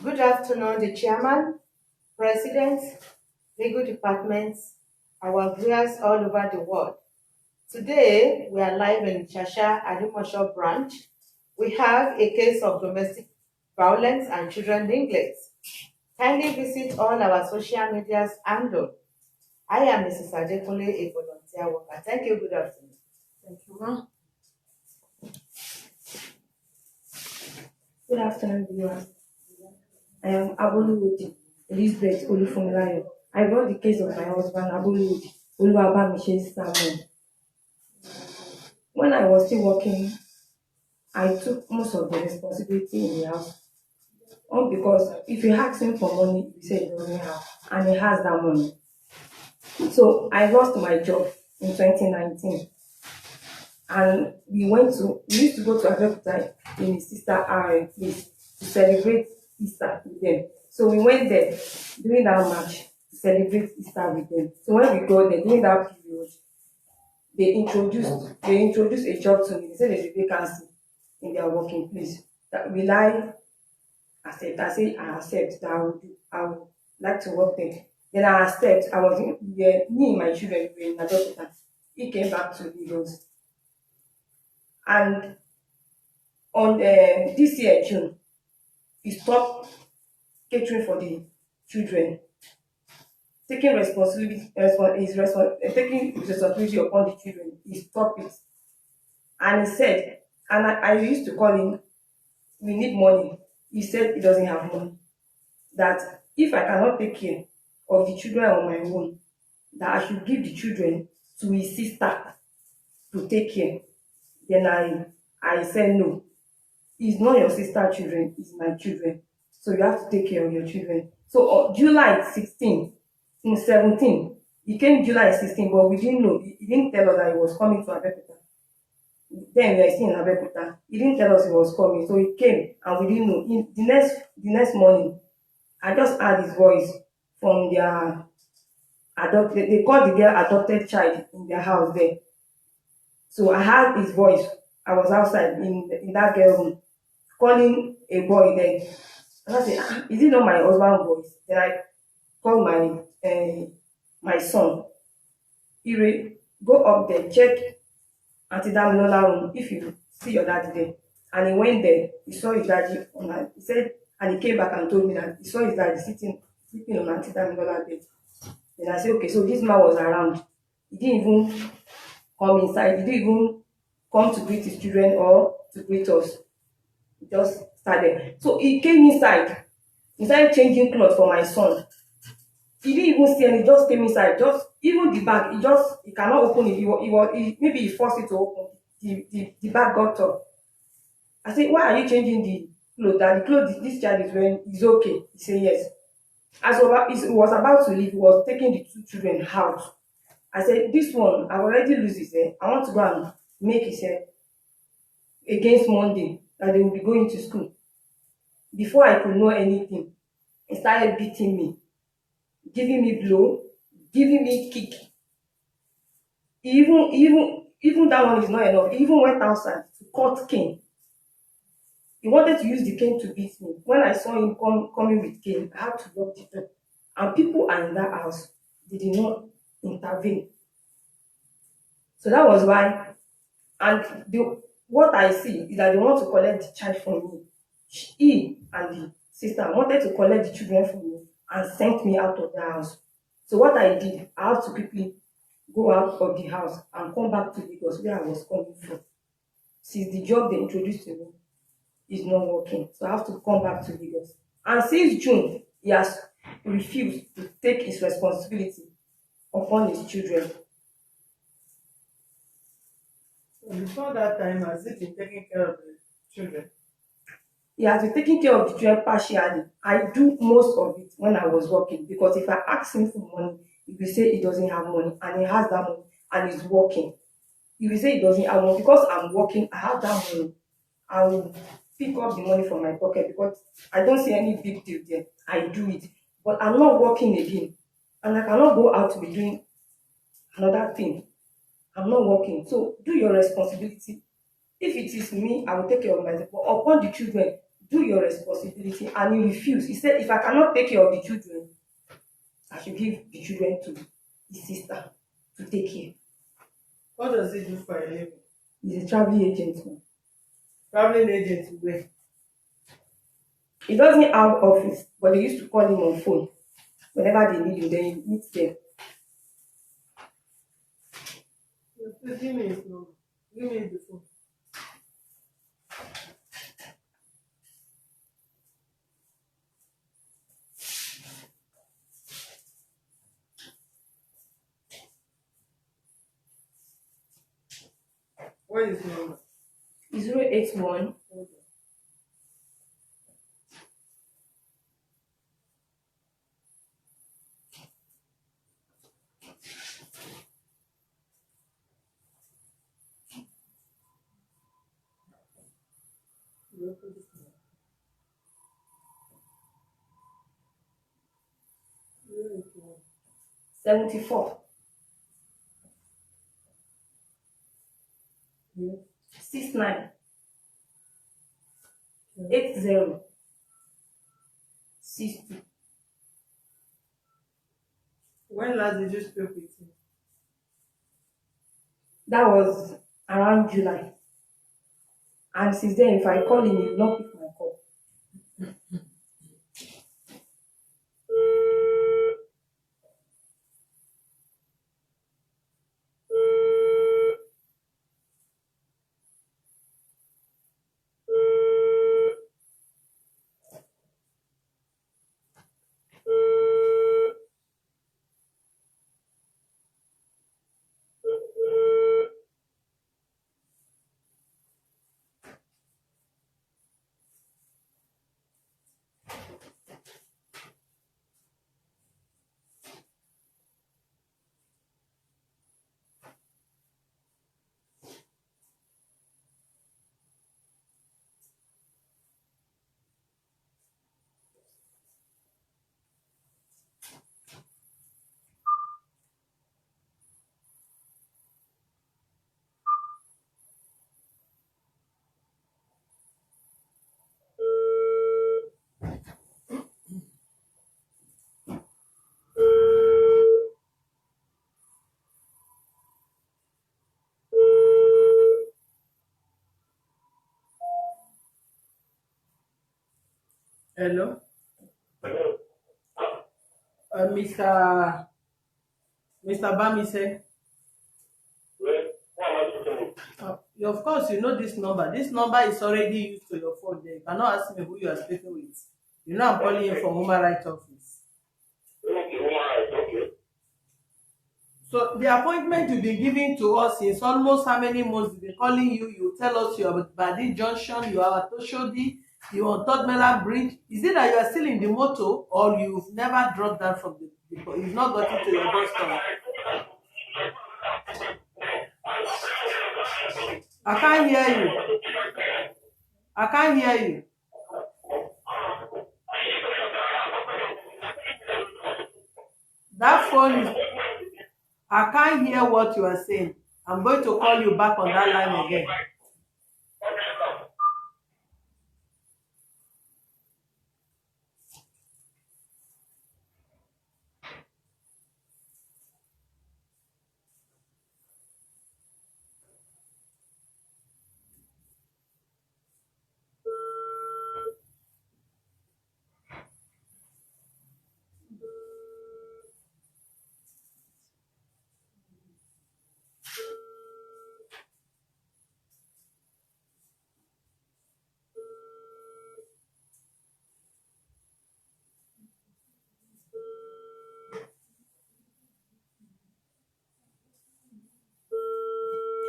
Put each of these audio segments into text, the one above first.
Good afternoon, the chairman, president, legal departments, our viewers all over the world. Today, we are live in Shasha Adimosho branch. We have a case of domestic violence and children neglect. Kindly visit all our social medias handle. I am Mrs. Adekunle, a volunteer worker. Thank you. Good afternoon. Thank you, ma'am. Good afternoon, viewers. I am ABOLUWODI, Elizabeth OLUFUMI. I brought the case of my husband, ABOLUWODI, BAMISE Samuel. When I was still working, I took most of the responsibility in the house. Because if you ask him for money, he said he doesn't have, and he has that money. So I lost my job in 2019. And we used to go to Abeokuta in his sister place to celebrate Easter with them. So we went there during that March to celebrate Easter with them. So when we got there during that period, they introduced a job to me. They said there's a vacancy in their working place. That will I accept? I say I accept that I would like to work there. Then I accept. Me and my children were in Abeokuta. He came back to Lagos. And on this year June, he stopped catering for the children, taking responsibility taking responsibility upon the children. He stopped it, and he said, and I used to call him, we need money. He said he doesn't have money. That if I cannot take care of the children on my own, that I should give the children to his sister to take care. Then I said no. It's not your sister's children, it's my children. So you have to take care of your children. So July 16, in 17, he came July 16, but we didn't know. He didn't tell us that he was coming to Abeokuta. Then we were still in Abeokuta. He didn't tell us he was coming, so he came and we didn't know. In the next morning, I just heard his voice from their they called the girl adopted child in their house there. So I heard his voice. I was outside in that girl room calling a boy there. And I said, is it not my husband's voice? Then I called my son. Ire, go up there, check Auntie Damilola room if you see your daddy there. And he went there, he saw his daddy he said, and he came back and told me that he saw his daddy sleeping on Auntie Damilola bed. Then I said, okay, so this man was around. He didn't even come inside, he didn't even come to greet his children or to greet us. He just started. So he came inside changing clothes for my son. He didn't even see any, he just came inside. Just even the bag, he cannot open it. Maybe he forced it to open. The bag got up. I said, why are you changing the clothes? That the clothes this child is wearing is okay. He said yes. As he was about to leave, he was taking the two children out. I said, this one, I already lose his hair. I want to go and make his hair against Monday that they will be going to school. Before I could know anything, he started beating me, giving me blow, giving me kick. Even that one is not enough. He even went outside to cut cane. He wanted to use the cane to beat me. When I saw him coming with cane, I had to lock the door. And people are in that house. They did not intervene. So that was why. And what I see is that they want to collect the child from me. He and the sister wanted to collect the children from me and sent me out of the house. So what I did, I had to quickly go out of the house and come back to Lagos where I was coming from. Since the job they introduced to me is not working, so I have to come back to Lagos. And since June, he has refused to take his responsibility upon his children. So before that time, has he been taking care of the children? He has been taking care of the children partially. I do most of it when I was working, because if I ask him for money, he will say he doesn't have money, and he has that money and he's working. He will say he doesn't have money. Because I'm working, I have that money. I will pick up the money from my pocket because I don't see any big deal there. I do it. But I'm not working again. And I cannot go out to be doing another thing. I'm not working. So do your responsibility. If it is me, I will take care of myself. But upon the children, do your responsibility, and he refused. He said, if I cannot take care of the children, I should give the children to his sister to take care. What does he do for a living? He's a traveling agent. Traveling agent where? He doesn't have office, but they used to call him on phone. Whenever they need him, then he meets them. Please give me his number. Give me the phone. What is his number? 081 74 69 80 62. When last did you speak with him? That was around July. And since then, if I call him, he will not pick my call. Hello? Mr. Bamise. Of course, you know this number. This number is already used to your phone. There. You cannot ask me who you are speaking with. You know I'm calling you from Human Rights Office. Okay. So the appointment you've been giving to us since almost how many months we've been calling you. You tell us you are at Badi Junction, you are at Oshodi, you are on Third Mainland Bridge. Is it that you are still in the motor or you've never dropped down from the you've not gotten to your doorstep? I can't hear you. I can't hear you. That phone is. I can't hear what you are saying. I'm going to call you back on that line again.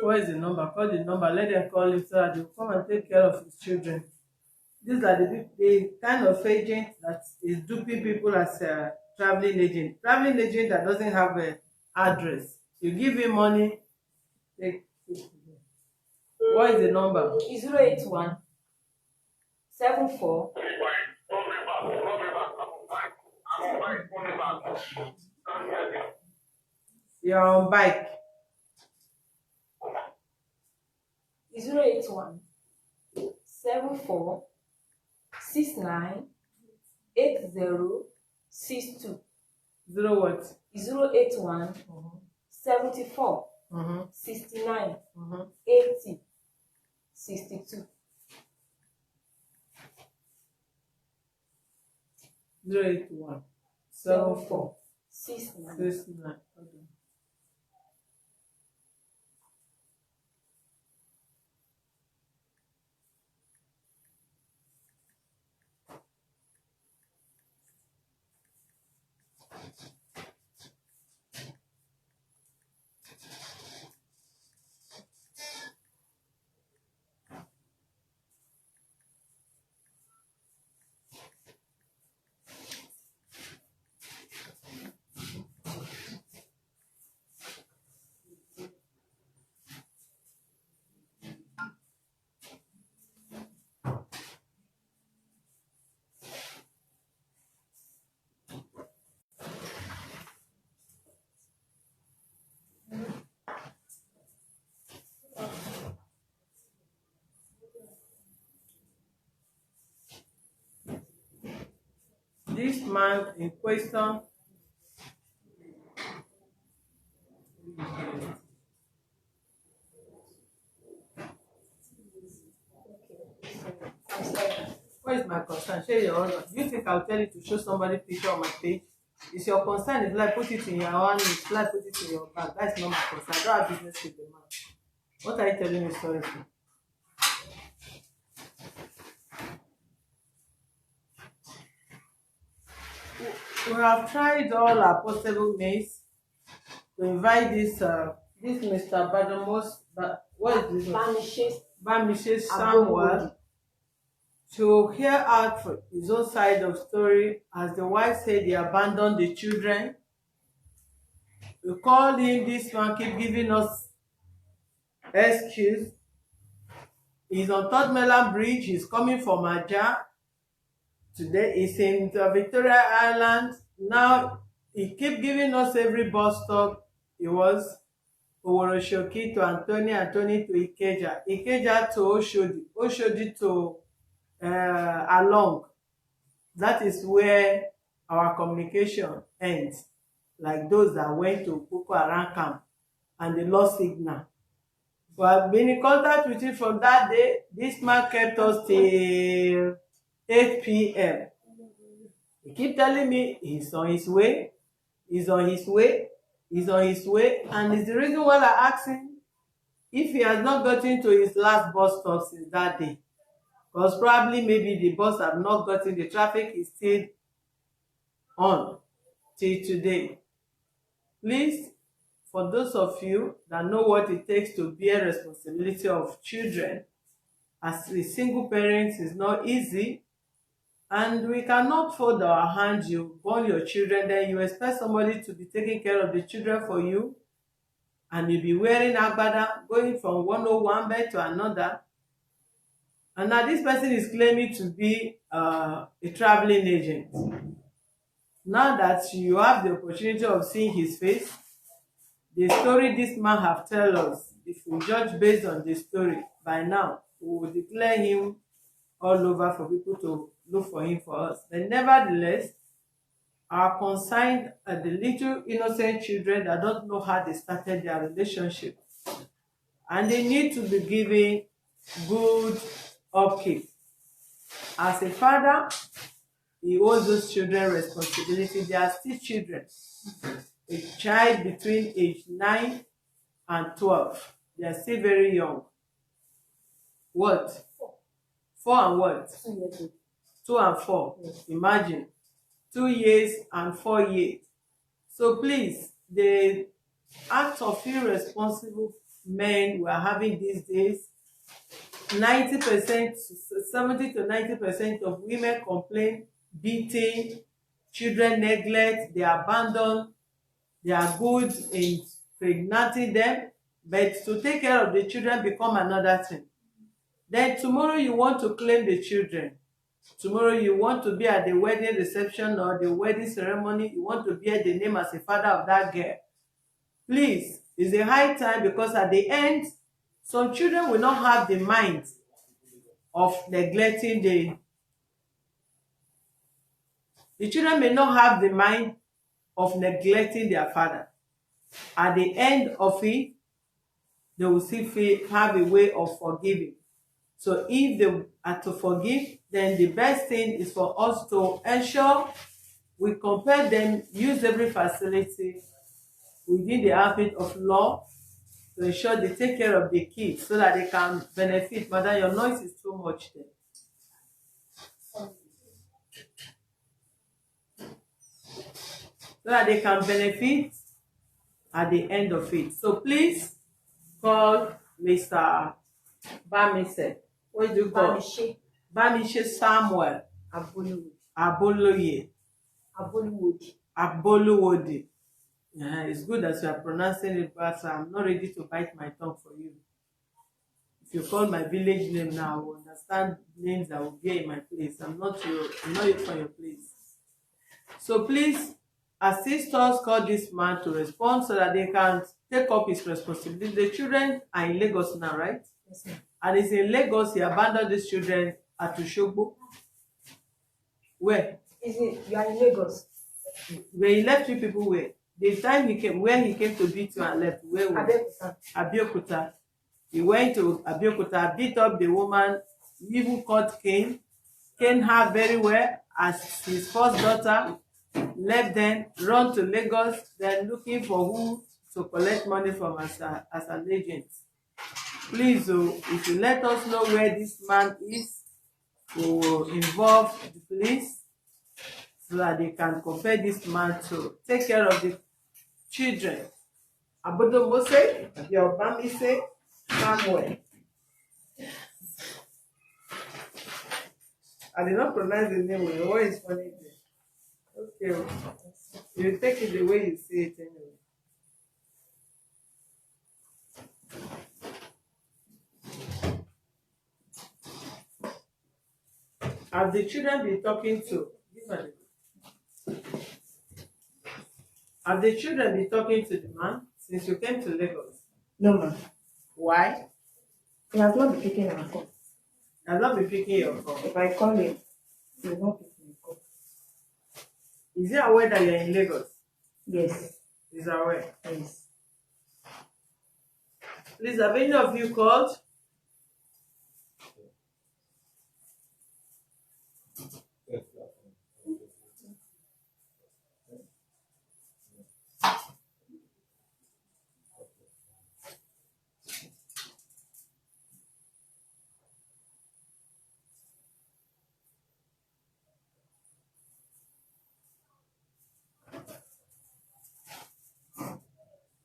What is the number? Call the number. Let them call him so that they'll come and take care of his children. These are the kind of agent that is duping people as a traveling agent. Traveling agent that doesn't have an address. You give him money. What is the number? 081 74 You're on bike. 081 74 698062. 0 what? 081 74 69 80 62. 081 74 69. 69. Okay. This man in question what is my concern? Share your honor. Do you think I'll tell you to show somebody picture on my page? It's your concern. If like put it in your hand, if like put it in your bag. That's not my concern. I don't have business with the man. What are you telling me sorry for? We have tried all our possible means to invite this Mr. Badamos, but what is this? Bamishe Samuel to hear out for his own side of story. As the wife said, he abandoned the children. We called him. This man keep giving us excuse. He's on Third Mainland Bridge. He's coming from Aja. Today he's in Victoria Island. Now he keep giving us every bus stop. He was Oworoshoki to Anthony, Anthony to Ikeja, Ikeja to Oshodi, Oshodi to Along. That is where our communication ends. Like those that went to Boko Haram camp and they lost signal. We have been in contact with him from that day. This man kept us till 8 p.m. He keep telling me he's on his way, he's on his way, he's on his way, and it's the reason why I asked him if he has not gotten to his last bus stop since that day. Because probably maybe the bus have not gotten, the traffic is still on till today. Please, for those of you that know what it takes to bear responsibility of children, as a single parent is not easy, and we cannot fold our hands. You born your children, then you expect somebody to be taking care of the children for you, and you be wearing agbada, going from 101 bed to another. And now this person is claiming to be a traveling agent. Now that you have the opportunity of seeing his face, the story this man have tell us, if we judge based on the story, by now we will declare him all over for people to look for him for us. But nevertheless, our concern are the little innocent children that don't know how they started their relationship, and they need to be given good upkeep. As a father, he owes those children responsibility. They are still children. A child between age 9 and 12. They are still very young. What? 4 and what? 2 and 4. Yes. Imagine. 2 years and 4 years. So please, the act of irresponsible men we are having these days, 90%, 70 to 90% of women complain beating, children neglect, they abandon. They are good in pregnanting them, but to take care of the children become another thing. Then tomorrow you want to claim the children. Tomorrow you want to be at the wedding reception or the wedding ceremony. You want to bear the name as a father of that girl. Please, it's a high time, because at the end, some children will not have the mind of neglecting The children may not have the mind of neglecting their father. At the end of it, they will still have a way of forgiving. So if they are to forgive, then the best thing is for us to ensure we compel them, use every facility within the ambit of law to ensure they take care of the kids so that they can benefit. Madam, your noise is too much there. So that they can benefit at the end of it. So please call Mr. Bamise. What do you call? Bamise Samuel Aboluwodi. Aboluwodi. Yeah, it's good that you are pronouncing it, but I'm not ready to bite my tongue for you. If you call my village name now, I will understand names that will be in my place. I'm not from your place. So please assist us, call this man to respond so that they can take up his responsibility. The children are in Lagos now, right? Yes, sir. And it's in Lagos, he abandoned these children at Ushogbo. Where? You are in Lagos. When he left you people where? The time he came, where he came to beat you and left, where was? Abeokuta. He went to Abeokuta, beat up the woman, even caught Cain her very well as his first daughter, left them, run to Lagos, then looking for who to collect money from as an agent. Please, if you let us know where this man is, we will involve the police so that they can compel this man to take care of the children. Abodobose, your Bamise Samuel. I did not pronounce the name well. What is funny there? Okay. You take it the way you say it anyway. Have the children been talking to? Have the children been talking to the man since you came to Lagos? No, ma'am. Why? He has not been picking our call. He has not been picking your call. If I call him, he will not pick my call. Is he aware that you're in Lagos? Yes. He's aware. Yes. Please, have any of you called?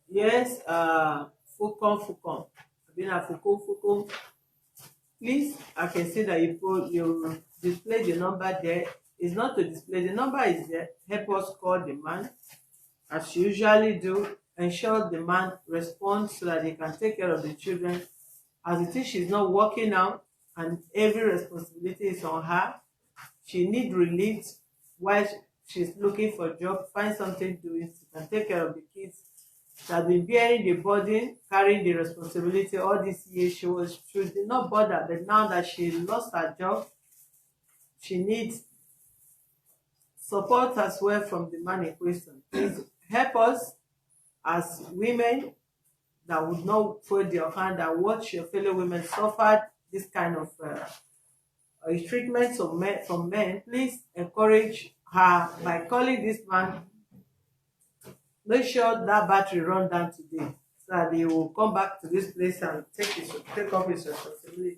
Yes, Fucon. Fucon. Please, I can see that you display the number there. It's not to display, the number is there. Help us call the man, as you usually do. Ensure the man responds so that they can take care of the children. As it is, she's not working out, and every responsibility is on her. She needs relief while she's looking for a job. Find something to do. She can take care of the kids. She has been bearing the burden, carrying the responsibility all these years. She did not bother, but now that she lost her job, she needs support as well from the man in question. Please help us as women that would not fold your hand and watch your fellow women suffer this kind of treatment from men. Please encourage her by calling this man. Make sure that battery run down today so that he will come back to this place and take up his responsibility.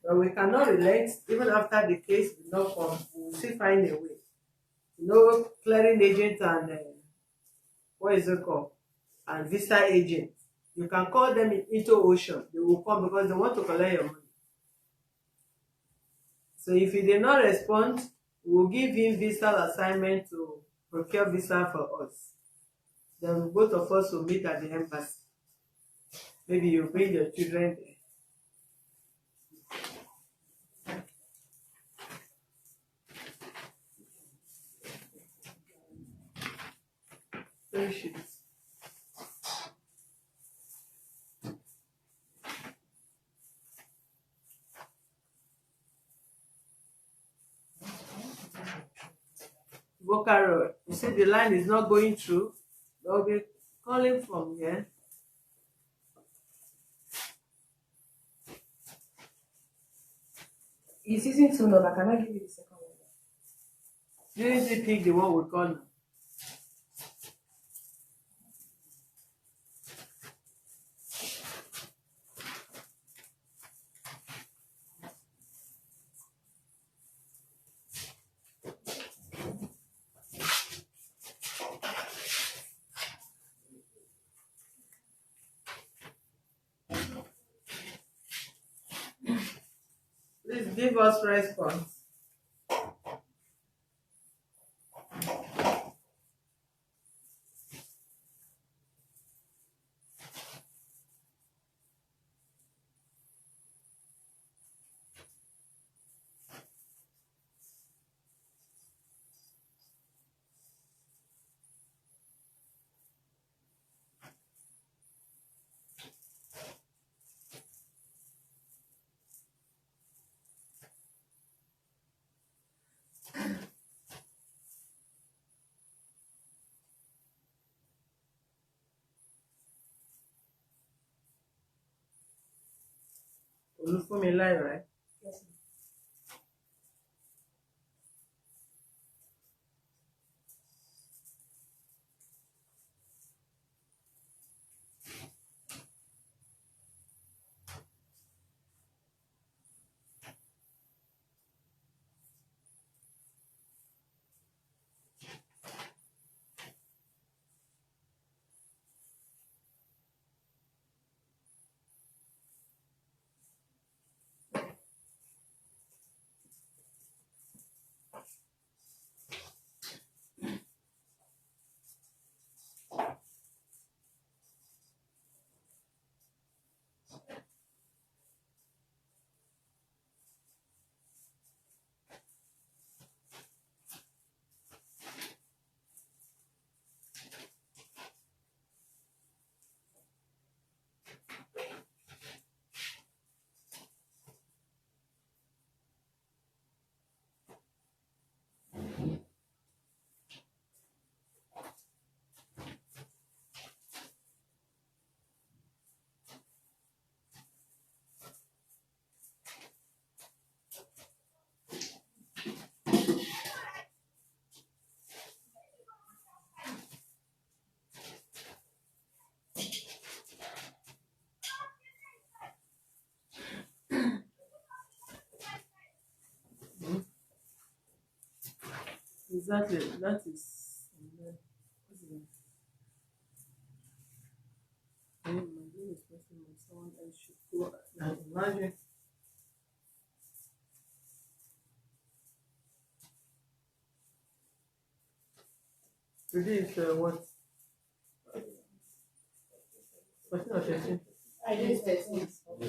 But we cannot relent even after the case will not come. We will still find a way. Clearing agent and what is it called? And visa agent. You can call them into ocean. They will come because they want to collect your money. So if he did not respond, we will give him visa assignment to procure visa for us. Then both of us will meet at the embassy. Maybe you bring your children there. Very shit. Bokaro, you see the line is not going through. They'll be calling from here. It's using two number. Can I give you the second one? Didn't you pick the one we call now? Please give us response. Olufumi live, right? Yes. Exactly. That is. What's the name? My name is pressing on someone else should go. Now imagine. Today is what? 14 or 13? I didn't say this. We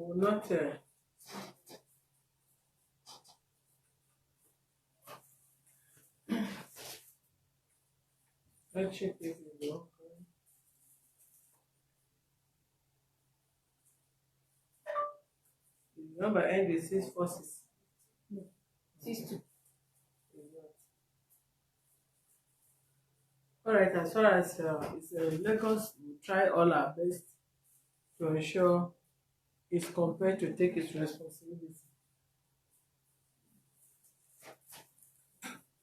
will not. Let's check this is working. The number end is 646. 6-2. Alright, as far as it's Lagos, we try all our best to ensure it's compared to take its responsibility.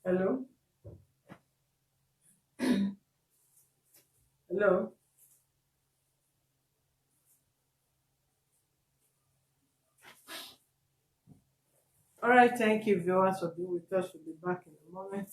Hello? Hello? Alright, thank you viewers for being with us. We'll be back in a moment.